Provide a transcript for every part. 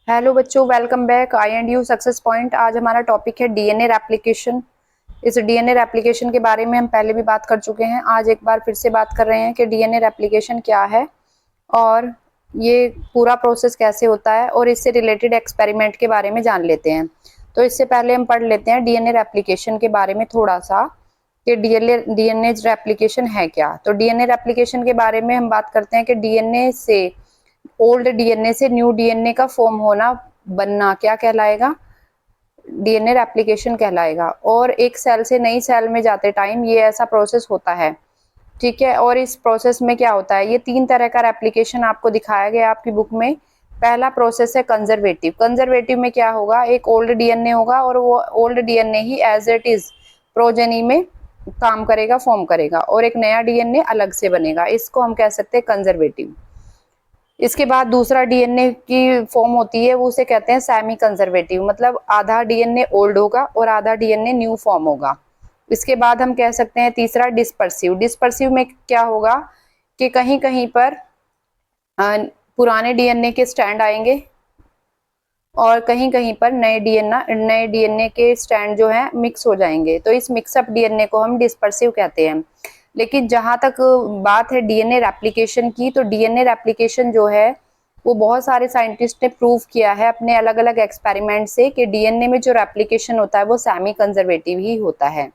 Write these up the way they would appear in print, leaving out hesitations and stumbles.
Hello बच्चों, welcome back I and you success point. आज हमारा टॉपिक है डीएनए रेप्लिकेशन। इस डीएनए रेप्लिकेशन के बारे में हम पहले भी बात कर चुके हैं। आज एक बार फिर से बात कर रहे हैं कि डीएनए रेप्लिकेशन क्या है और ये पूरा प्रोसेस कैसे होता है और इससे रिलेटेड एक्सपेरिमेंट के बारे में जान लेते हैं। तो इससे पहले हम पढ़ लेते हैं डीएनए रेप्लिकेशन के बारे में थोड़ा सा कि डीएनए रेप्लिकेशन है क्या। तो डीएनए रेप्लिकेशन के बारे में हम बात करते हैं कि डीएनए से ओल्ड डीएनए से न्यू डीएनए का फॉर्म होना, बनना क्या कहलाएगा? डीएनए रेप्लिकेशन कहलाएगा। और एक सेल से नई सेल में जाते टाइम ये ऐसा प्रोसेस होता है, ठीक है। और इस प्रोसेस में क्या होता है, ये 3 तरह का रेप्लिकेशन आपको दिखाया गया आपकी बुक में। पहला प्रोसेस है कंजर्वेटिव। कंजर्वेटिव में क्या होगा, एक ओल्ड डीएनए होगा और वो ओल्ड डीएनए ही एज इट इज प्रोजेनी में काम करेगा, फॉर्म करेगा, और एक नया डीएनए अलग से बनेगा। इसको हम कह सकते हैं कंजर्वेटिव। इसके बाद दूसरा डीएनए की फॉर्म होती है, वो उसे कहते हैं सेमी कंजर्वेटिव, मतलब आधा डीएनए ओल्ड होगा और आधा डीएनए न्यू फॉर्म होगा। इसके बाद हम कह सकते हैं तीसरा डिस्पर्सिव। डिस्पर्सिव में क्या होगा कि कहीं कहीं पर पुराने डीएनए के स्टैंड आएंगे और कहीं कहीं पर नए डीएनए के स्टैंड जो है मिक्स हो जाएंगे। तो इस मिक्सअप डीएनए को हम डिस्पर्सिव कहते हैं। लेकिन जहां तक बात है डीएनए रेप्लिकेशन की, तो डीएनए रेप्लिकेशन जो है वो बहुत सारे साइंटिस्ट ने प्रूव किया है अपने अलग अलग एक्सपेरिमेंट से कि डीएनए में जो रेप्लिकेशन होता है वो सेमी कंजर्वेटिव ही होता है।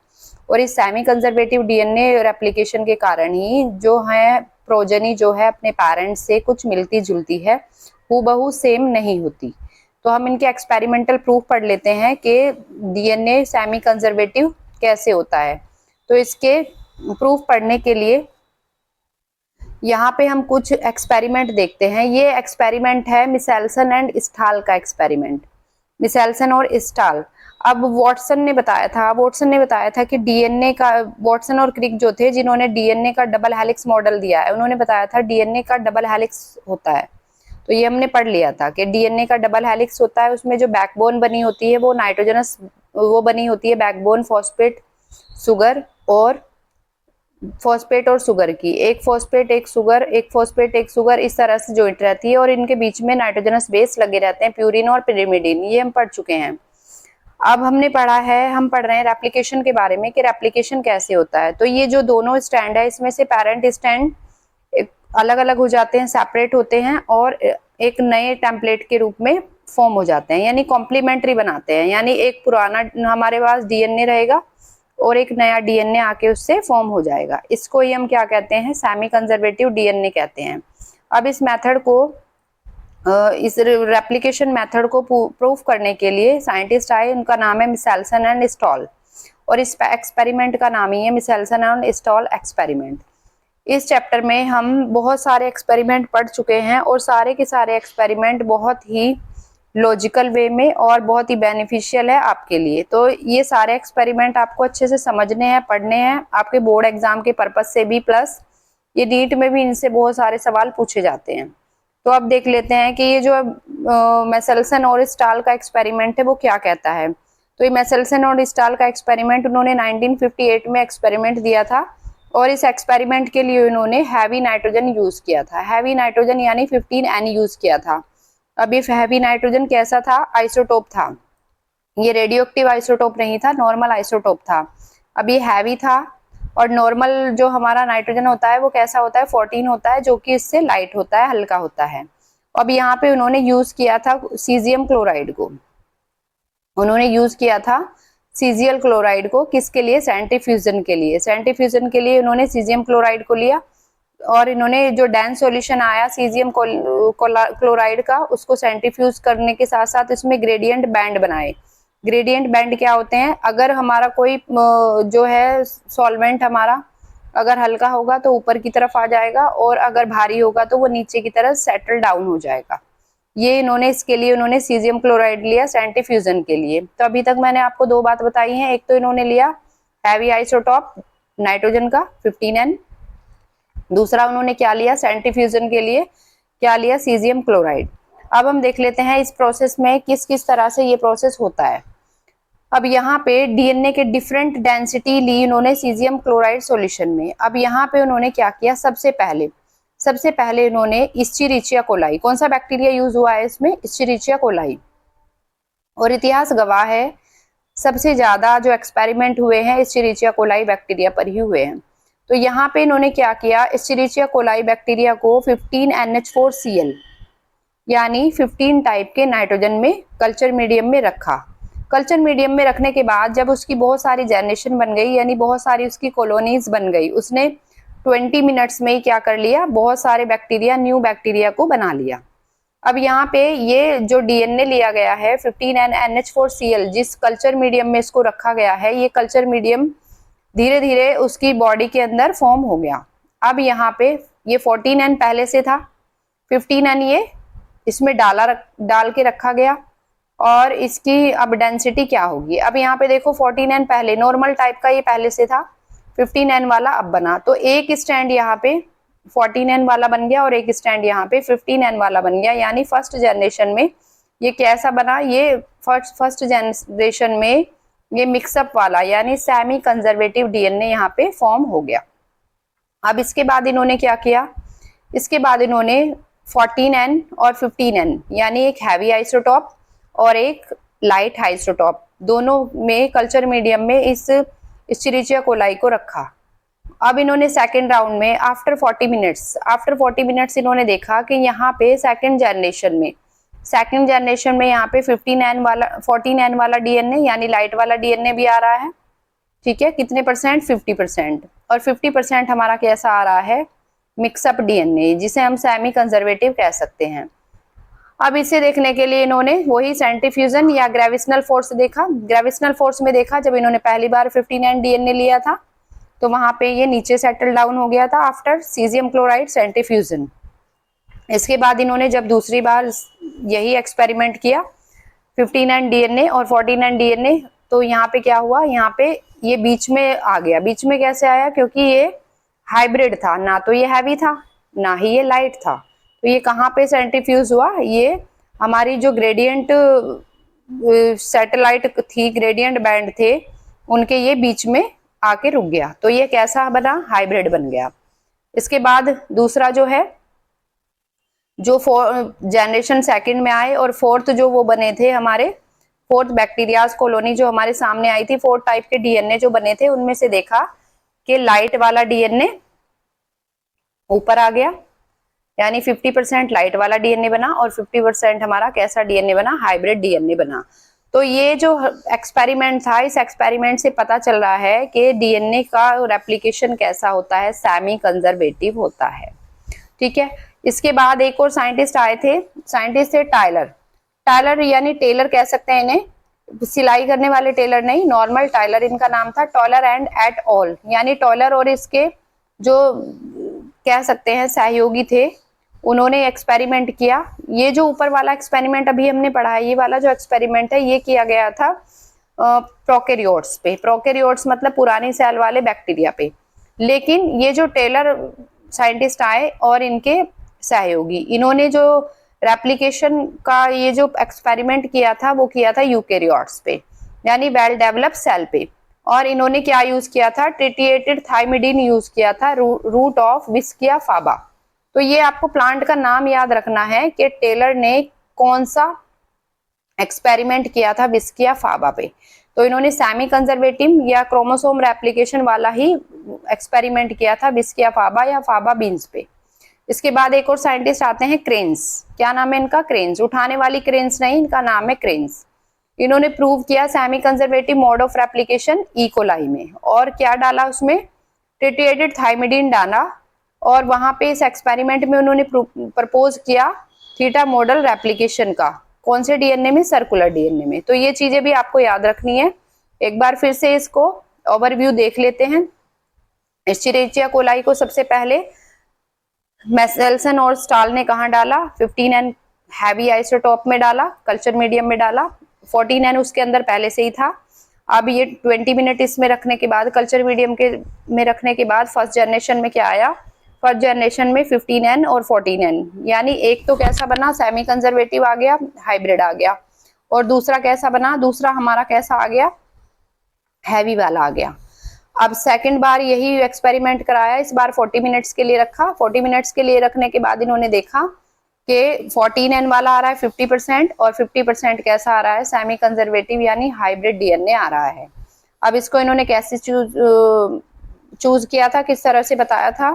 और इस सेमी कंजर्वेटिव डीएनए रेप्लिकेशन के कारण ही जो है प्रोजेनी जो है अपने पेरेंट्स से कुछ मिलती जुलती है, हूबहू सेम नहीं होती। तो हम इनके एक्सपेरिमेंटल प्रूफ पढ़ लेते हैं कि डीएनए सेमी कंजर्वेटिव कैसे होता है। तो इसके प्रूफ पढ़ने के लिए यहाँ पे हम कुछ एक्सपेरिमेंट देखते हैं। ये एक्सपेरिमेंट है मिशेल्सन एंड स्टाल का एक्सपेरिमेंट, मिशेल्सन और स्टाल। अब वॉटसन ने बताया था कि डीएनए का, वॉटसन और क्रिक जो थे जिन्होंने डीएनए का डबल हेलिक्स मॉडल दिया है, उन्होंने बताया था डीएनए का डबल हेलिक्स होता है। तो ये हमने पढ़ लिया था कि डीएनए का डबल हेलिक्स होता है, उसमें जो बैकबोन बनी होती है वो नाइट्रोजनस वो बनी होती है बैकबोन फॉस्फेट सुगर और फॉस्फेट और सुगर की, एक फॉस्फेट एक सुगर, एक फॉस्फेट एक सुगर, इस तरह से जॉइंट रहती है और इनके बीच में नाइट्रोजनस बेस लगे रहते हैं, प्यूरिन और पिरिमिडिन। ये हम पढ़ चुके हैं। अब हमने पढ़ा है, हम पढ़ रहे हैं रेप्लिकेशन के बारे में कि रेप्लिकेशन कैसे होता है। तो ये जो दोनों स्टैंड है इसमें से पेरेंट स्टैंड अलग अलग हो जाते हैं, सेपरेट होते हैं और एक नए टेम्पलेट के रूप में फॉर्म हो जाते हैं, यानी कॉम्प्लीमेंट्री बनाते हैं। यानी एक पुराना हमारे पास डीएनए रहेगा और एक नया डीएनए आके उससे फॉर्म हो जाएगा। इसको ही हम क्या कहते हैं, सेमी कंजर्वेटिव डीएनए कहते हैं। अब इस मेथड को, इस रेप्लिकेशन मेथड को प्रूफ करने के लिए साइंटिस्ट आए, उनका नाम है मिशेल्सन एंड स्टॉल, और इस एक्सपेरिमेंट का नाम ही है मिशेल्सन एंड स्टॉल एक्सपेरिमेंट। इस चैप्टर में हम बहुत सारे एक्सपेरिमेंट पढ़ चुके हैं और सारे के सारे एक्सपेरिमेंट बहुत ही लॉजिकल वे में और बहुत ही बेनिफिशियल है आपके लिए। तो ये सारे एक्सपेरिमेंट आपको अच्छे से समझने हैं, पढ़ने हैं, आपके बोर्ड एग्जाम के पर्पज से भी, प्लस ये नीट में भी इनसे बहुत सारे सवाल पूछे जाते हैं। तो अब देख लेते हैं कि ये जो मेसेल्सन और स्टाल का एक्सपेरिमेंट है वो क्या कहता है। तो ये मेसेल्सन और स्टाल का एक्सपेरिमेंट उन्होंने 1958 में एक्सपेरिमेंट दिया था और इस एक्सपेरिमेंट के लिए उन्होंने हैवी नाइट्रोजन यूज किया था। हैवी नाइट्रोजन यानी 15N यूज किया था। अब ये हैवी नाइट्रोजन कैसा था, आइसोटोप था। ये रेडियो एक्टिव आइसोटोप नहीं था, नॉर्मल आइसोटोप था। अब ये हैवी था और नॉर्मल जो हमारा नाइट्रोजन होता है वो कैसा होता है, 14 होता है, जो कि इससे लाइट होता है, हल्का होता है। अब यहाँ पे उन्होंने यूज किया था सीजियम क्लोराइड को, उन्होंने यूज किया था सीजियल क्लोराइड को, किसके लिए, सेंट्रीफ्यूजन के लिए। सेंट्रीफ्यूजन के लिए उन्होंने सीजियम क्लोराइड को लिया और इन्होंने जो डेंस सॉल्यूशन आया सीजियम क्लोराइड का, उसको सेंट्रीफ्यूज करने के साथ साथ इसमें ग्रेडियंट बैंड बनाए। ग्रेडियंट बैंड क्या होते हैं, अगर हमारा कोई जो है सॉल्वेंट हमारा अगर हल्का होगा तो ऊपर की तरफ आ जाएगा और अगर भारी होगा तो वो नीचे की तरफ सेटल डाउन हो जाएगा। ये इन्होंने, इसके लिए उन्होंने सीजियम क्लोराइड लिया सेंट्रीफ्यूजन के लिए। तो अभी तक मैंने आपको 2 बात बताई हैं, एक तो इन्होंने लिया हैवी आइसोटॉप नाइट्रोजन का 15N, दूसरा उन्होंने क्या लिया सेंट्रीफ्यूजन के लिए, क्या लिया, सीजियम क्लोराइड। अब हम देख लेते हैं इस प्रोसेस में किस किस तरह से ये प्रोसेस होता है। अब यहाँ पे डीएनए के डिफरेंट डेंसिटी ली उन्होंने सीजियम क्लोराइड सॉल्यूशन में। अब यहाँ पे उन्होंने क्या किया, सबसे पहले सबसे पहले इन्होंने इस्चेरिचिया कोलाई, कौन सा बैक्टीरिया यूज हुआ है इसमें, इस्चेरिचिया कोलाई। और इतिहास गवाह है सबसे ज्यादा जो एक्सपेरिमेंट हुए हैं इस्चेरिचिया कोलाई बैक्टीरिया पर ही हुए हैं। तो यहाँ पे इन्होंने क्या किया, इस्चेरिचिया कोलाई बैक्टीरिया को 15NH4Cl यानी 15 टाइप के नाइट्रोजन में कल्चर मीडियम में रखा। कल्चर मीडियम में रखने के बाद जब उसकी बहुत सारी जनरेशन बन गई, यानी बहुत सारी उसकी कॉलोनीज बन गई, उसने 20 मिनट्स में ही क्या कर लिया, बहुत सारे बैक्टीरिया, न्यू बैक्टीरिया को बना लिया। अब यहाँ पे ये जो डीएनए लिया गया है 15NH4Cl, जिस कल्चर मीडियम में इसको रखा गया है, ये कल्चर मीडियम धीरे धीरे उसकी बॉडी के अंदर फॉर्म हो गया। अब यहाँ पे ये 14N पहले से था, 15N ये इसमें डाल के रखा गया, और इसकी अब डेंसिटी क्या होगी। अब यहाँ पे देखो 14N पहले नॉर्मल टाइप का ये पहले से था, 15N वाला अब बना, तो एक स्टैंड यहाँ पे 14N वाला बन गया और एक स्टैंड यहाँ पे 15N वाला बन गया। यानी फर्स्ट जनरेशन में ये कैसा बना, ये फर्स्ट जनरेशन में ये मिक्सअप वाला यानी सेमी कंजर्वेटिव डीएनए यहाँ पे फॉर्म हो गया। अब इसके बाद इन्होंने क्या किया, इसके बाद इन्होंने 14N और 15N यानी एक हैवी आइसोटॉप और एक लाइट आइसोटॉप, दोनों में कल्चर मीडियम में इस इस्चेरिचिया कोलाई को रखा। अब इन्होंने सेकेंड राउंड में आफ्टर 40 मिनट्स इन्होंने देखा कि यहाँ पे सेकेंड जनरेशन में यहाँ पे 14N वाला डीएनए यानी लाइट वाला डीएनए भी आ रहा है। ठीक है, कितने परसेंट, 50%, और 50% हमारा कैसा आ रहा है, मिक्सअप डीएनए, जिसे हम सेमी कंजर्वेटिव कह सकते हैं। अब इसे देखने के लिए इन्होंने वही सेंट्रीफ्यूजन या ग्रेविशनल फोर्स देखा। ग्रेविशनल फोर्स में देखा, जब इन्होंने पहली बार 15N डीएनए लिया था तो वहां पे ये नीचे सेटल डाउन हो गया था आफ्टर सीजियम क्लोराइड सेंट्रीफ्यूजन। इसके बाद इन्होंने जब दूसरी बार यही एक्सपेरिमेंट किया 15N डीएनए और 14N डीएनए, तो यहाँ पे क्या हुआ, यहाँ पे ये बीच में आ गया। बीच में कैसे आया, क्योंकि ये हाइब्रिड था, ना तो ये हैवी था ना ही ये लाइट था, तो ये कहाँ पे सेंट्रीफ्यूज हुआ, ये हमारी जो ग्रेडियंट सैटेलाइट थी, ग्रेडियंट बैंड थे, उनके ये बीच में आके रुक गया, तो ये कैसा बना, हाइब्रिड बन गया। इसके बाद दूसरा जो है, जो जनरेशन सेकंड में आए और फोर्थ जो वो बने थे हमारे, फोर्थ बैक्टीरियाज कॉलोनी जो हमारे सामने आई थी, 4 टाइप के डीएनए जो बने थे, उनमें से देखा कि लाइट वाला डीएनए ऊपर आ गया, यानी 50% लाइट वाला डीएनए बना और 50% हमारा कैसा डीएनए बना, हाइब्रिड डीएनए बना। तो ये जो एक्सपेरिमेंट था, इस एक्सपेरिमेंट से पता चल रहा है कि डीएनए का रेप्लिकेशन कैसा होता है, सेमी कंजर्वेटिव होता है। ठीक है, इसके बाद एक और साइंटिस्ट आए थे, साइंटिस्ट थे टायलर यानी टेलर कह सकते हैं इन्हें, सिलाई करने वाले टेलर नहीं, नॉर्मल टायलर इनका नाम था, टॉलर एंड एट ऑल, यानी टॉलर और इसके जो कह सकते हैं सहयोगी थे, उन्होंने एक्सपेरिमेंट किया। ये जो ऊपर वाला एक्सपेरिमेंट अभी हमने पढ़ा है, ये वाला जो एक्सपेरिमेंट है, ये किया गया था प्रोकैरियोट्स पे, प्रोकैरियोट्स मतलब पुरानी सेल वाले बैक्टीरिया पे। लेकिन ये जो टेलर साइंटिस्ट आए और इनके सहयोगी, इन्होंने जो रेप्लिकेशन का ये जो एक्सपेरिमेंट किया था, वो किया था यूकेरियोट्स पे, यानी वेल डेवलप्ड सेल पे। और इन्होंने क्या यूज किया था, ट्रिटिएटेड थाइमिडीन यूज किया था, रूट ऑफ विस्किया फाबा। तो ये आपको प्लांट का नाम याद रखना है कि टेलर ने कौन सा एक्सपेरिमेंट किया था विस्किया फाबा पे। तो इन्होंने सेमी कंजर्वेटिव या क्रोमोसोम रेप्लिकेशन वाला ही एक्सपेरिमेंट किया था विस्किया फाबा या फाबा बीन्स पे। इसके बाद एक और साइंटिस्ट आते हैं क्रेन्स, क्या नाम है इनका, क्रेन्स, उठाने वाली क्रेन्स नहीं, इनका नाम है क्रेन्स। इन्होंने प्रूव किया semi conservative mode of replication E coli में, और क्या डाला उसमें, ट्रिटिएटेड थाइमिडीन डाला, और वहां पे इस एक्सपेरिमेंट में उन्होंने प्रपोज किया थीटा मॉडल रेप्लिकेशन का, कौन से डीएनए में, सर्कुलर डीएनए में। तो ये चीजें भी आपको याद रखनी है। एक बार फिर से इसको ओवरव्यू देख लेते हैं। एस्चेरिचिया कोलाई को सबसे पहले मेसेल्सन और स्टाल ने कहाँ डाला, 15N हैवी आइसोटॉप में डाला, कल्चर मीडियम में डाला, 14N उसके अंदर पहले से ही था। अब ये 20 मिनट इसमें रखने के बाद, कल्चर मीडियम के में रखने के बाद फर्स्ट जनरेशन में क्या आया, फर्स्ट जनरेशन में 15N और 14N, यानी एक तो कैसा बना, सेमी कंजर्वेटिव आ गया, हाइब्रिड आ गया, और दूसरा कैसा बना, दूसरा हमारा कैसा आ गया, हैवी वाला आ गया। अब सेकंड बार यही एक्सपेरिमेंट कराया, इस बार 40 मिनट्स के लिए रखा। 40 मिनट्स के लिए रखने के बाद इन्होंने देखा कि 14N वाला आ रहा है 50% और 50% कैसा आ रहा है, सेमी कंजर्वेटिव यानी हाइब्रिड डीएनए आ रहा है। अब इसको इन्होंने कैसे चूज किया था, किस तरह से बताया था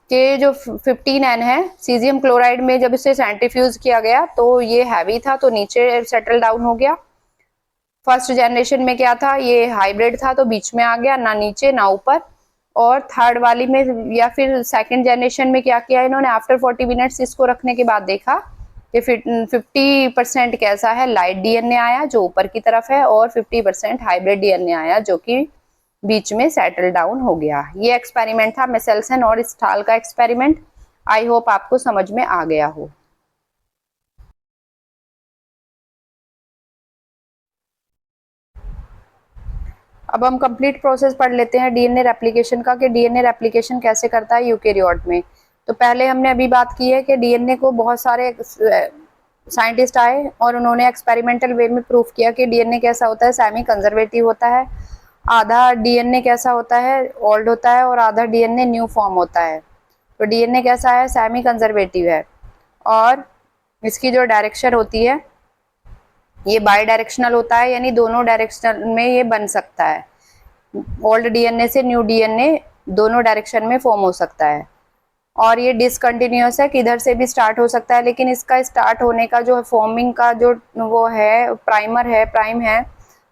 कि जो 15N है सीजियम क्लोराइड में जब इसे सेंट्रीफ्यूज किया गया तो ये हैवी था, तो नीचे सेटल डाउन हो गया। फर्स्ट जनरेशन में क्या था, ये हाइब्रिड था तो बीच में आ गया, ना नीचे ना ऊपर। और थर्ड वाली में या फिर सेकंड जनरेशन में क्या किया इन्होंने, आफ्टर 40 मिनट्स इसको रखने के बाद देखा कि 50% कैसा है, लाइट डीएनए आया जो ऊपर की तरफ है, और 50% हाइब्रिड डीएनए आया जो कि बीच में सेटल डाउन हो गया। ये एक्सपेरिमेंट था मिसेल्सन और स्टाल का एक्सपेरिमेंट। आई होप आपको समझ में आ गया हो। अब हम कंप्लीट प्रोसेस पढ़ लेते हैं डीएनए रेप्लिकेशन का, कि डीएनए रेप्लिकेशन कैसे करता है यूकेरियोट में। तो पहले हमने अभी बात की है कि डीएनए को बहुत सारे साइंटिस्ट आए और उन्होंने एक्सपेरिमेंटल वे में प्रूफ किया कि डीएनए कैसा होता है, सेमी कंजर्वेटिव होता है। आधा डीएनए कैसा होता है, ओल्ड होता है, और आधा डीएनए न्यू फॉर्म होता है। तो डीएनए कैसा है, सेमी कंजर्वेटिव है, और इसकी जो डायरेक्शन होती है ये बाई डायरेक्शनल होता है, यानी दोनों डायरेक्शन में ये बन सकता है। ओल्ड डीएनए से न्यू डीएनए दोनों डायरेक्शन में फॉर्म हो सकता है। और ये डिसकंटिन्यूअस है, किधर से भी स्टार्ट हो सकता है, लेकिन इसका स्टार्ट होने का जो फॉर्मिंग का जो वो है प्राइम है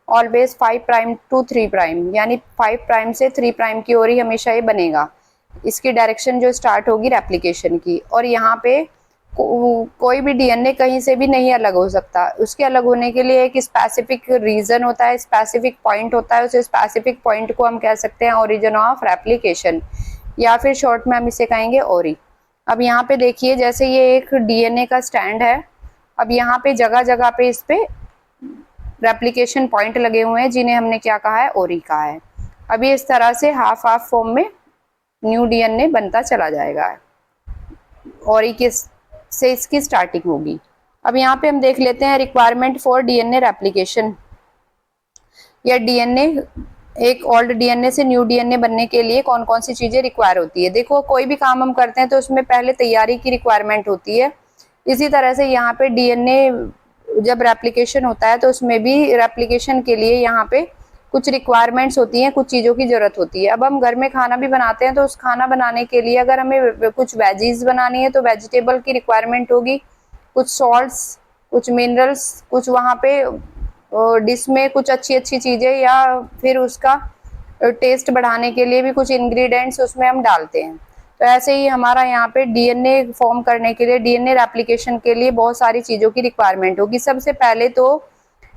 ऑलवेज 5 प्राइम टू 3 प्राइम, यानी 5 प्राइम से 3 प्राइम की ओर ही हमेशा ये बनेगा। इसकी डायरेक्शन जो स्टार्ट होगी रेप्लिकेशन की, और यहाँ पे कोई भी डीएनए कहीं से भी नहीं अलग हो सकता। उसके अलग होने के लिए एक स्पेसिफिक रीजन होता है, स्पेसिफिक पॉइंट होता है। उस स्पेसिफिक पॉइंट को हम कह सकते हैं ओरिजिन ऑफ रेप्लिकेशन, या फिर शॉर्ट में हम इसे कहेंगे ओरी। अब यहाँ पे देखिए, जैसे ये एक डीएनए का स्टैंड है, अब यहाँ पे जगह जगह पे इस पे रेप्लिकेशन पॉइंट लगे हुए हैं जिन्हें हमने क्या कहा है, ओरी कहा है। अभी इस तरह से हाफ हाफ फॉर्म में न्यू डीएनए बनता चला जाएगा, ओरी के से इसकी स्टार्टिंग होगी। अब यहाँ पे हम देख लेते हैं रिक्वायरमेंट फॉर डीएनए रेप्लिकेशन, या डीएनए एक ओल्ड डीएनए से न्यू डीएनए बनने के लिए कौन कौन सी चीजें रिक्वायर होती है। देखो, कोई भी काम हम करते हैं तो उसमें पहले तैयारी की रिक्वायरमेंट होती है। इसी तरह से यहाँ पे डीएनए जब रेप्लिकेशन होता है तो उसमें भी रेप्लिकेशन के लिए यहाँ पे कुछ रिक्वायरमेंट्स होती हैं, कुछ चीज़ों की जरूरत होती है। अब हम घर में खाना भी बनाते हैं तो उस खाना बनाने के लिए अगर हमें कुछ वेजीज बनानी है तो वेजिटेबल की रिक्वायरमेंट होगी, कुछ सॉल्ट्स, कुछ मिनरल्स, कुछ वहाँ पे डिश में कुछ अच्छी अच्छी चीज़ें, या फिर उसका टेस्ट बढ़ाने के लिए भी कुछ इंग्रेडिएंट्स उसमें हम डालते हैं। तो ऐसे ही हमारा यहाँ पे डीएनए फॉर्म करने के लिए, डीएनए रेप्लिकेशन के लिए बहुत सारी चीज़ों की रिक्वायरमेंट होगी। सबसे पहले तो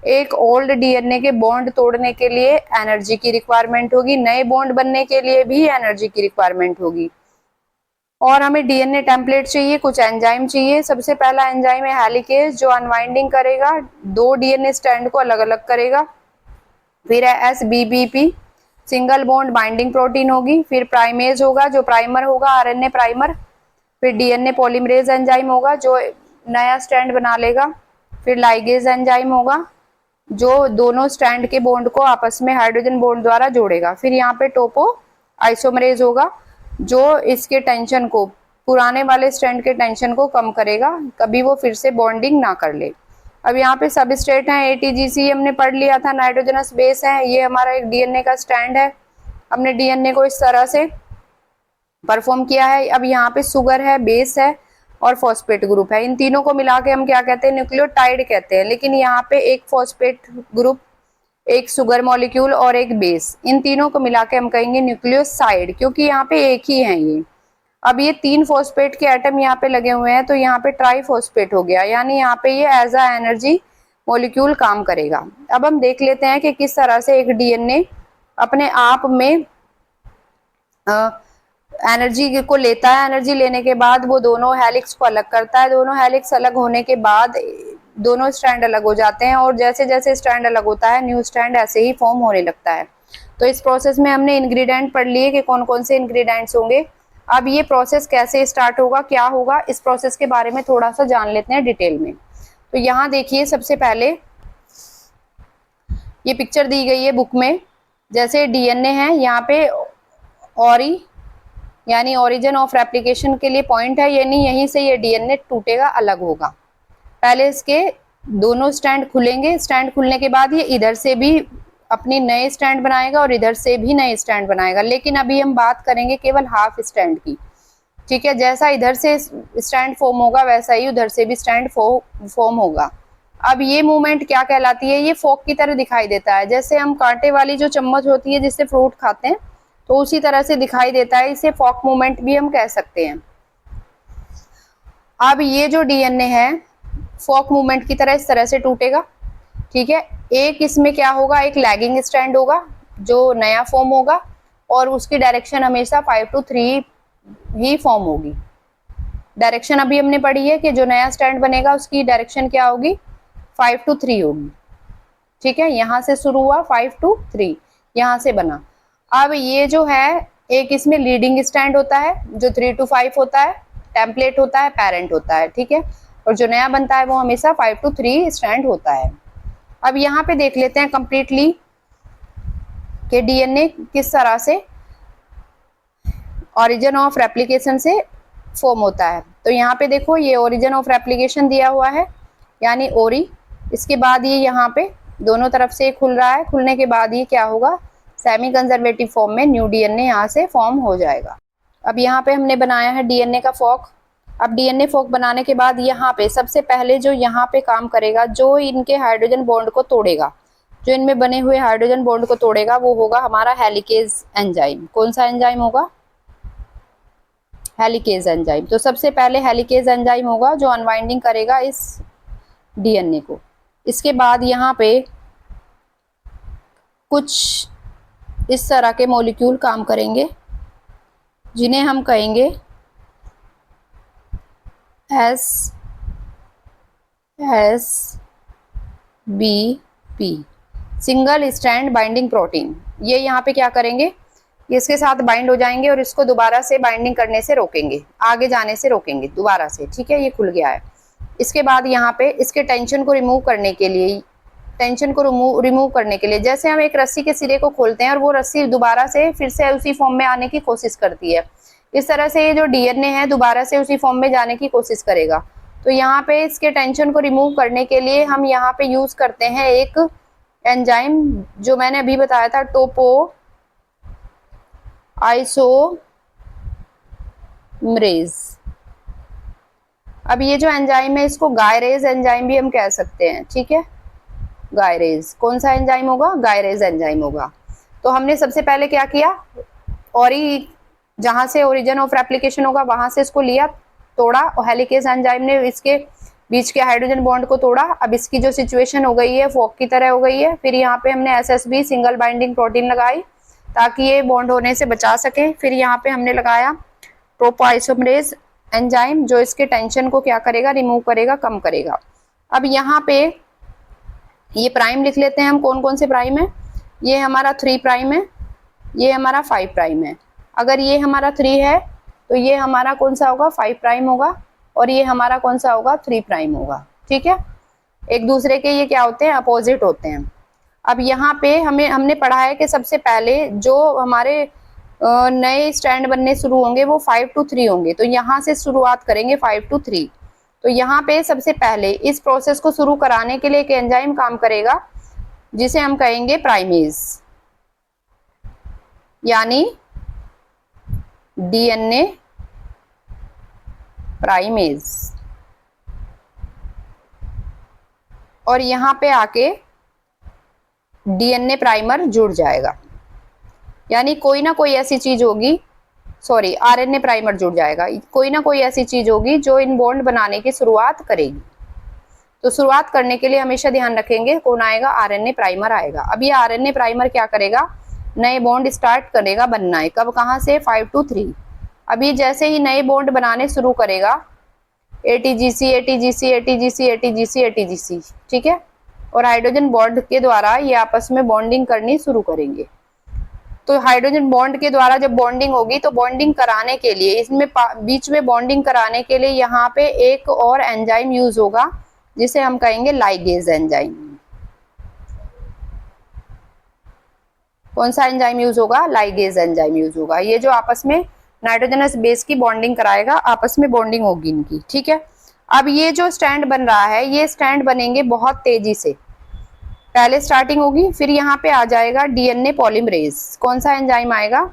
एक ओल्ड डीएनए के बॉन्ड तोड़ने के लिए एनर्जी की रिक्वायरमेंट होगी, नए बॉन्ड बनने के लिए भी एनर्जी की रिक्वायरमेंट होगी, और हमें डीएनए टेम्पलेट चाहिए, कुछ एंजाइम चाहिए। सबसे पहला एंजाइम है हेलिकेज, जो अनवाइंडिंग करेगा, दो डीएनए स्ट्रैंड को अलग अलग करेगा। फिर है एसबीबीपी, सिंगल बॉन्ड बाइंडिंग प्रोटीन होगी। फिर प्राइमेज होगा, जो प्राइमर होगा, आरएनए प्राइमर। फिर डीएनए पॉलीमरेज एंजाइम होगा, जो नया स्ट्रैंड बना लेगा। फिर लाइगेज एंजाइम होगा, जो दोनों स्ट्रैंड के बॉन्ड को आपस में हाइड्रोजन बॉन्ड द्वारा जोड़ेगा। फिर यहाँ पे टोपो आइसोमरेज होगा, जो इसके टेंशन को, पुराने वाले स्ट्रैंड के टेंशन को कम करेगा, कभी वो फिर से बॉन्डिंग ना कर ले। अब यहाँ पे सबस्ट्रेट है, एटीजीसी हमने पढ़ लिया था, नाइट्रोजनस बेस है। ये हमारा एक डीएनए का स्टैंड है, हमने डीएनए को इस तरह से परफॉर्म किया है। अब यहाँ पे शुगर है, बेस है और फॉस्फेट ग्रुप है। इन तीनों को मिला के हम क्या कहते हैं, न्यूक्लियोटाइड कहते हैं। लेकिन यहाँ पे एक फॉस्फेट ग्रुप, एक शुगर मॉलिक्यूल और एक बेस, इन तीनों को मिला के हम कहेंगे न्यूक्लियोसाइड, क्योंकि यहाँ पे एक ही है ये। अब ये 3 फॉस्फेट के एटम यहाँ पे लगे हुए हैं, तो यहाँ पे ट्राईफॉस्फेट हो गया, यानी यहाँ पे ये एज अ एनर्जी मॉलिक्यूल काम करेगा। अब हम देख लेते हैं कि किस तरह से एक डीएनए अपने आप में एनर्जी को लेता है। एनर्जी लेने के बाद वो दोनों हेलिक्स को अलग करता है। दोनों हेलिक्स अलग होने के बाद दोनों स्ट्रैंड अलग हो जाते हैं, और जैसे जैसे स्ट्रैंड अलग होता है न्यू स्ट्रैंड ऐसे ही फॉर्म होने लगता है। तो इस प्रोसेस में हमने इंग्रेडिएंट पढ़ लिए कि कौन कौन से इंग्रेडिएंट्स होंगे। अब ये प्रोसेस कैसे स्टार्ट होगा, क्या होगा, इस प्रोसेस के बारे में थोड़ा सा जान लेते हैं डिटेल में। तो यहाँ देखिए, सबसे पहले ये पिक्चर दी गई है बुक में, जैसे डीएनए है यहाँ पे ओरी यानी ओरिजिन ऑफ रेप्लिकेशन के लिए पॉइंट है, यानी यहीं से ये डीएनए टूटेगा, अलग होगा। पहले इसके दोनों स्टैंड खुलेंगे, स्टैंड खुलने के बाद ये इधर से भी अपनी नए स्टैंड बनाएगा और इधर से भी नए स्टैंड बनाएगा। लेकिन अभी हम बात करेंगे केवल हाफ स्टैंड की, ठीक है। जैसा इधर से स्टैंड फॉर्म होगा वैसा ही उधर से भी स्टैंड फॉर्म होगा। अब ये मूवमेंट क्या कहलाती है, ये फोक की तरह दिखाई देता है। जैसे हम कांटे वाली जो चम्मच होती है जिससे फ्रूट खाते हैं, तो उसी तरह से दिखाई देता है, इसे फोक मूवमेंट भी हम कह सकते हैं। अब ये जो डीएनए है फोक मूवमेंट की तरह इस तरह से टूटेगा, ठीक है। एक इसमें क्या होगा, एक लैगिंग स्टैंड होगा जो नया फॉर्म होगा और उसकी डायरेक्शन हमेशा 5 to 3 ही फॉर्म होगी। डायरेक्शन अभी हमने पढ़ी है कि जो नया स्टैंड बनेगा उसकी डायरेक्शन क्या होगी, 5 to 3 होगी, ठीक है। यहां से शुरू हुआ 5 to 3, यहां से बना। अब ये जो है एक इसमें लीडिंग स्टैंड होता है जो 3 to 5 होता है, टेम्पलेट होता है, पेरेंट होता है, ठीक है। और जो नया बनता है वो हमेशा 5 to 3 स्टैंड होता है। अब यहाँ पे देख लेते हैं कंप्लीटली कि डीएनए किस तरह से ओरिजिन ऑफ रेप्लिकेशन से फॉर्म होता है। तो यहाँ पे देखो ये ओरिजिन ऑफ रेप्लिकेशन दिया हुआ है यानी ओरी। इसके बाद ये यहाँ पे दोनों तरफ से खुल रहा है, खुलने के बाद ये क्या होगा, सेमी कंजर्वेटिव फॉर्म में न्यू डीएनए यहाँ से फॉर्म हो जाएगा। अब यहाँ पे हमने बनाया है डीएनए का फॉक। अब डीएनए फॉक बनाने के बाद यहाँ पे सबसे पहले जो यहाँ पे काम करेगा, जो इनके हाइड्रोजन बॉन्ड को तोड़ेगा, जो इनमें बने हुए हाइड्रोजन बॉन्ड को तोड़ेगा, वो होगा हमारा हेलिकेज एंजाइम। कौन सा एंजाइम होगा, हेलिकेज एंजाइम। तो सबसे पहले हेलिकेज एंजाइम होगा जो अनवाइंडिंग करेगा इस डीएनए को। इसके बाद यहाँ पे कुछ इस तरह के मॉलिक्यूल काम करेंगे जिन्हें हम कहेंगे SSBP, single strand binding protein. ये यहाँ पे क्या करेंगे, ये इसके साथ बाइंड हो जाएंगे और इसको दोबारा से बाइंडिंग करने से रोकेंगे, आगे जाने से रोकेंगे दोबारा से, ठीक है। ये खुल गया है। इसके बाद यहाँ पे इसके टेंशन को रिमूव करने के लिए, जैसे हम एक रस्सी के सिरे को खोलते हैं और वो रस्सी दोबारा से फिर से उसी फॉर्म में आने की कोशिश करती है, इस तरह से ये जो डीएनए है दोबारा से उसी फॉर्म में जाने की कोशिश करेगा। तो यहाँ पे इसके टेंशन को रिमूव करने के लिए हम यहाँ पे यूज करते हैं एक एंजाइम जो मैंने अभी बताया था, टोपो आइसोमरेज। अब ये जो एंजाइम है इसको गायरेज एंजाइम भी हम कह सकते हैं, ठीक है। गायरेज कौन सा एंजाइम होगा, गायरेज एंजाइम होगा। तो हमने सबसे पहले क्या किया, जहां से ओरिजिन ऑफ रेप्लिकेशन होगा वहां से इसको लिया, तोड़ा, और हेलिकेज एंजाइम ने इसके बीच के हाइड्रोजन बॉन्ड को तोड़ा। अब इसकी जो सिचुएशन हो गई है फोक की तरह हो गई है। फिर यहाँ पे हमने SSB सिंगल बाइंडिंग प्रोटीन लगाई ताकि ये बॉन्ड होने से बचा सके। फिर यहाँ पे हमने लगाया टोपोआइसोमरेज एंजाइम जो इसके टेंशन को क्या करेगा, रिमूव करेगा, कम करेगा। अब यहाँ पे ये प्राइम लिख लेते हैं हम, कौन कौन से प्राइम है, ये हमारा 3 प्राइम है, ये हमारा 5 प्राइम है। अगर ये हमारा 3 है तो ये हमारा कौन सा होगा, 5 प्राइम होगा, और ये हमारा कौन सा होगा, 3 प्राइम होगा, ठीक है। एक दूसरे के ये क्या होते हैं, अपोजिट होते हैं। अब यहाँ पे हमने पढ़ा है कि सबसे पहले जो हमारे नए स्टैंड बनने शुरू होंगे वो 5 to 3 होंगे। तो यहाँ से शुरुआत करेंगे 5 to 3। तो यहाँ पे सबसे पहले इस प्रोसेस को शुरू कराने के लिए एक एंजाइम काम करेगा जिसे हम कहेंगे प्राइमेज, यानी डीएनए प्राइमेज। और यहाँ पे आके डीएनए प्राइमर जुड़ जाएगा, यानी कोई ना कोई ऐसी चीज होगी, सॉरी आरएनए प्राइमर जुड़ जाएगा, कोई ना कोई ऐसी चीज होगी जो इन बॉन्ड बनाने की शुरुआत करेगी। तो शुरुआत करने के लिए हमेशा ध्यान रखेंगे कौन आएगा, आरएनए प्राइमर आएगा। अब ये आरएनए प्राइमर क्या करेगा, नए बॉन्ड स्टार्ट करेगा बनना है, कब, कहाँ से, 5 to 3। अभी जैसे ही नए बॉन्ड बनाने शुरू करेगा, ATGC ATGC ATGC ATGC ATGC, ठीक है। और हाइड्रोजन बॉन्ड के द्वारा ये आपस में बॉन्डिंग करनी शुरू करेंगे। तो हाइड्रोजन बॉन्ड के द्वारा जब बॉन्डिंग होगी तो बॉन्डिंग कराने के लिए इसमें बीच में बॉन्डिंग कराने के लिए यहाँ पे एक और एंजाइम यूज होगा जिसे हम कहेंगे लाइगेज एंजाइम। कौन सा एंजाइम यूज होगा? लाइगेज एंजाइम यूज होगा। ये जो आपस में नाइट्रोजनस बेस की बॉन्डिंग कराएगा, आपस में बॉन्डिंग होगी इनकी, ठीक है। अब ये जो स्टैंड बन रहा है, ये स्टैंड बनेंगे बहुत तेजी से। पहले स्टार्टिंग होगी, फिर यहाँ पे आ जाएगा डीएनए पॉलीमरेज। कौन सा एंजाइम आएगा?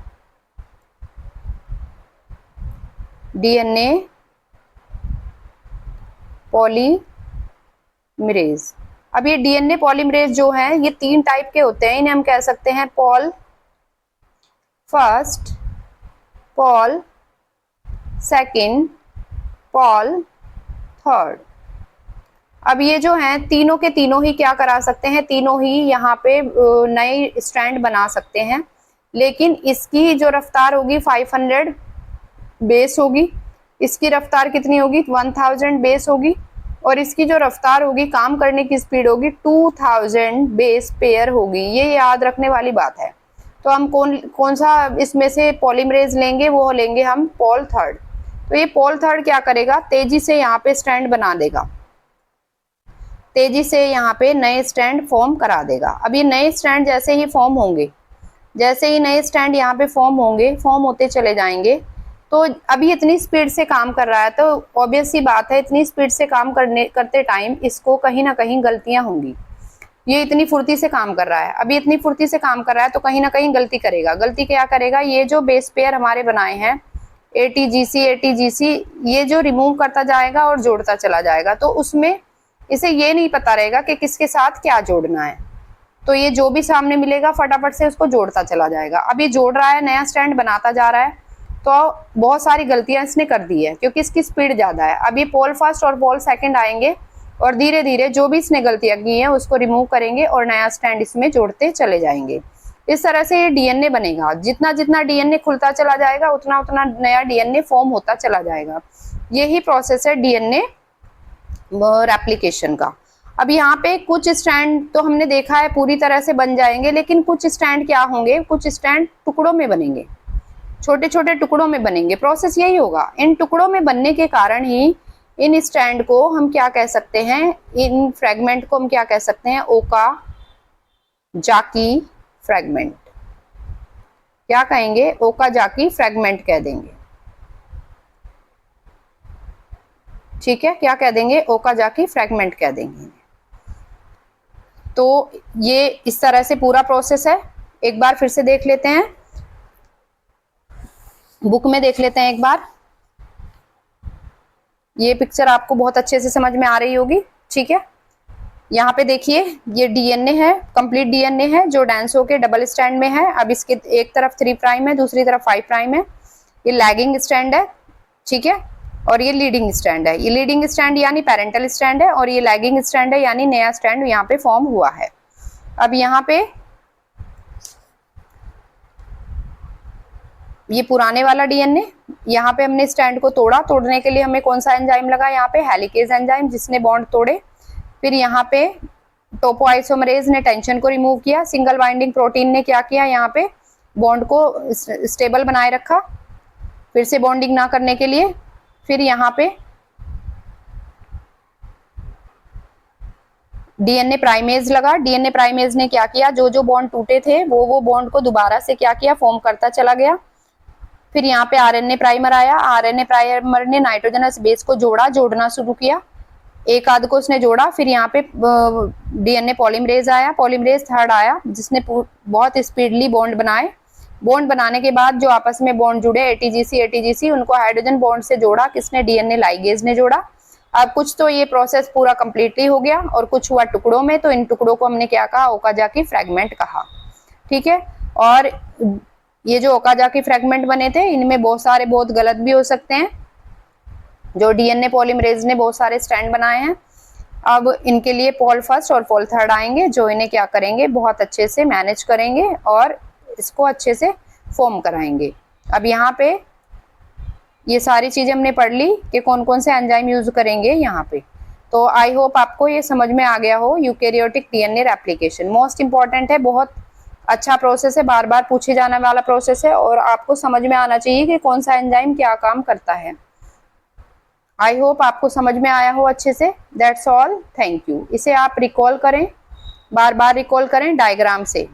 DNA polymerase. अब ये डीएनए पॉलीमरेज जो है, ये 3 टाइप के होते हैं। इन्हें हम कह सकते हैं Paul first, Paul second, Paul third. अब ये जो हैं तीनों के तीनों ही क्या करा सकते हैं? तीनों ही यहाँ पे नए स्ट्रैंड बना सकते हैं, लेकिन इसकी जो रफ्तार होगी 500 बेस होगी, इसकी रफ्तार कितनी होगी? 1000 बेस होगी, और इसकी जो रफ्तार होगी, काम करने की स्पीड होगी 2000 बेस पेयर होगी। ये याद रखने वाली बात है। तो हम कौन सा इसमें से पॉलीमरेज लेंगे? वो लेंगे हम पॉल थर्ड। तो ये पॉल थर्ड क्या करेगा? तेजी से यहाँ पे स्टैंड बना देगा, तेजी से यहाँ पे नए स्टैंड फॉर्म करा देगा। अब ये नए स्टैंड जैसे ही फॉर्म होंगे, जैसे ही नए स्टैंड यहाँ पे फॉर्म होंगे, फॉर्म होते चले जाएंगे, तो अभी इतनी स्पीड से काम कर रहा है, तो ऑब्वियस सी बात है, इतनी स्पीड से काम करते टाइम इसको कहीं ना कहीं गलतियां होंगी। ये इतनी फुर्ती से काम कर रहा है, अभी इतनी फुर्ती से काम कर रहा है, तो कहीं ना कहीं गलती करेगा। गलती क्या करेगा? ये जो बेस पेयर हमारे बनाए हैं एटीजीसी एटीजीसी, ये जो रिमूव करता जाएगा और जोड़ता चला जाएगा, तो उसमें इसे ये नहीं पता रहेगा कि किसके साथ क्या जोड़ना है। तो ये जो भी सामने मिलेगा फटाफट से उसको जोड़ता चला जाएगा। अब ये जोड़ रहा है, नया स्टैंड बनाता जा रहा है, तो बहुत सारी गलतियां इसने कर दी है क्योंकि इसकी स्पीड ज्यादा है। अब ये पोल फर्स्ट और पोल सेकंड आएंगे और धीरे धीरे जो भी इसने गलतियां की हैं उसको रिमूव करेंगे और नया स्टैंड इसमें जोड़ते चले जाएंगे। इस तरह से ये डीएनए बनेगा। जितना जितना डीएनए खुलता चला जाएगा, उतना उतना नया डीएनए फॉर्म होता चला जाएगा। यही प्रोसेस है डीएनए रेप्लिकेशन का। अब यहाँ पे कुछ स्टैंड तो हमने देखा है पूरी तरह से बन जाएंगे, लेकिन कुछ स्टैंड क्या होंगे? कुछ स्टैंड टुकड़ों में बनेंगे, छोटे छोटे टुकड़ों में बनेंगे। प्रोसेस यही होगा। इन टुकड़ों में बनने के कारण ही इन स्टैंड को हम क्या कह सकते हैं? इन फ्रेगमेंट को हम क्या कह सकते हैं? Okazaki fragment. क्या कहेंगे? ओकाजाकी फ्रेगमेंट कह देंगे, ठीक है। क्या कह देंगे? ओकाजाकी फ्रेगमेंट कह देंगे। तो ये इस तरह से पूरा प्रोसेस है। एक बार फिर से देख लेते हैं, बुक में देख लेते हैं एक बार। ये पिक्चर आपको बहुत अच्छे से समझ में आ रही होगी, ठीक है। यहाँ पे देखिए, ये डीएनए है, कंप्लीट डीएनए है जो डेंस होके डबल स्टैंड में है। अब इसके एक तरफ 3 प्राइम है, दूसरी तरफ 5 प्राइम है। ये लैगिंग स्टैंड है, ठीक है, और ये लीडिंग स्टैंड है। ये लीडिंग स्टैंड यानी पेरेंटल स्टैंड है, और ये लैगिंग स्टैंड है यानी नया स्टैंड यहाँ पे फॉर्म हुआ है। अब यहाँ पे ये पुराने वाला डीएनए, यहाँ पे हमने स्टैंड को तोड़ा। तोड़ने के लिए हमें कौन सा एंजाइम लगा? यहाँ पे हेलिकेज एंजाइम, जिसने बॉन्ड तोड़े। फिर यहाँ पे टोपोआइसोमरेज ने टेंशन को रिमूव किया। सिंगल बाइंडिंग प्रोटीन ने क्या किया? यहाँ पे बॉन्ड को स्टेबल बनाए रखा, फिर से बॉन्डिंग ना करने के लिए। फिर यहाँ पे डीएनए प्राइमेज लगा। डीएनए प्राइमेज ने क्या किया? जो जो बॉन्ड टूटे थे वो बॉन्ड को दोबारा से क्या किया? फॉर्म करता चला गया। फिर यहाँ पे आरएनए प्राइमर आया। आरएनए प्राइमर ने नाइट्रोजनस बेस को जोड़ना शुरू किया, एक आध को उसने जोड़ा। फिर यहाँ पे डीएनए पॉलीमरेज आया, पॉलीमरेज थर्ड आया, जिसने बहुत स्पीडली बॉन्ड बनाए। बॉन्ड बनाने के बाद जो आपस में बॉन्ड जुड़े एटीजीसी उनको हाइड्रोजन बॉन्ड से जोड़ा। किसने? डीएनए लाइगेज ने जोड़ा। अब कुछ तो ये प्रोसेस पूरा कंप्लीटली हो गया और कुछ हुआ टुकड़ों में, तो इन टुकड़ों को हमने क्या कहा? ओकाजाकी फ्रेगमेंट कहा, ठीक है। और ये जो ओकाजाकी फ्रेगमेंट बने थे, इनमें बहुत गलत भी हो सकते हैं। जो डीएनए पॉलीमरेज ने बहुत सारे स्टैंड बनाए हैं, अब इनके लिए पोल फर्स्ट और पोल थर्ड आएंगे, जो इन्हें क्या करेंगे? बहुत अच्छे से मैनेज करेंगे और इसको अच्छे से फॉर्म कराएंगे। अब यहाँ पे ये सारी चीजें हमने पढ़ ली कि कौन कौन से एंजाइम यूज करेंगे यहाँ पे। तो आई होप आपको ये समझ में आ गया हो। Eukaryotic DNA replication most important है, बहुत अच्छा प्रोसेस है, बार बार पूछे जाने वाला प्रोसेस है, और आपको समझ में आना चाहिए कि कौन सा एंजाइम क्या काम करता है। आई होप आपको समझ में आया हो अच्छे से। That's all, thank you. इसे आप रिकॉल करें, बार बार रिकॉल करें डायग्राम से।